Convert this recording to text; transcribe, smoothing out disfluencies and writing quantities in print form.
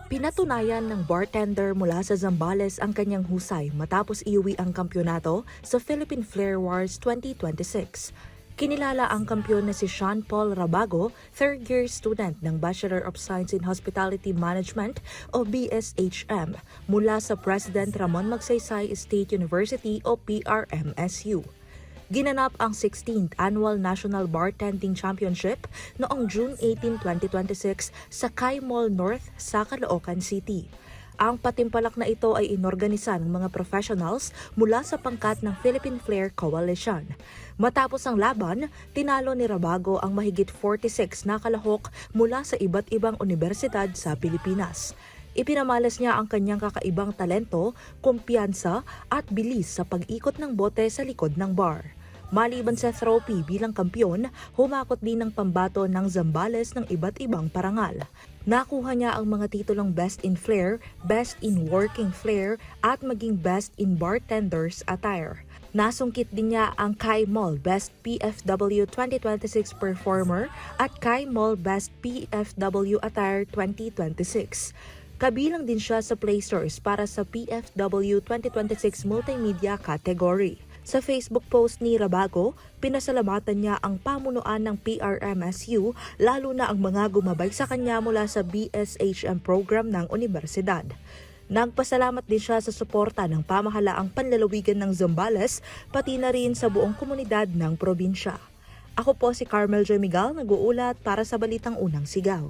Pinatunayan ng bartender mula sa Zambales ang kanyang husay matapos iuwi ang kampyonato sa Philippine Flair Wars 2026. Kinilala ang kampyon na si Sean Paul Rabago, third-year student ng Bachelor of Science in Hospitality Management o BSHM mula sa President Ramon Magsaysay State University o PRMSU. Ginanap ang 16th Annual National Bartending Championship noong June 18, 2026 sa Kai Mall North sa Caloocan City. Ang patimpalak na ito ay inorganisa ng mga professionals mula sa pangkat ng Philippine Flair Coalition. Matapos ang laban, tinalo ni Rabago ang mahigit 46 na kalahok mula sa iba't ibang universidad sa Pilipinas. Ipinamalas niya ang kanyang kakaibang talento, kumpiyansa at bilis sa pag-ikot ng bote sa likod ng bar. Maliban sa trophy bilang kampyon, humakot din ng pambato ng Zambales ng iba't ibang parangal. Nakuha niya ang mga titulong Best in Flair, Best in Working Flair at maging Best in Bartender's Attire. Nasungkit din niya ang Kai Mall Best PFW 2026 Performer at Kai Mall Best PFW Attire 2026. Kabilang din siya sa placers para sa PFW 2026 Multimedia category. Sa Facebook post ni Rabago, pinasalamatan niya ang pamunuan ng PRMSU lalo na ang mga gumabay sa kanya mula sa BSHM program ng universidad. Nagpasalamat din siya sa suporta ng pamahalaang panlalawigan ng Zambales pati na rin sa buong komunidad ng probinsya. Ako po si Carmel Joy Miguel, nag-uulat para sa Balitang Unang Sigaw.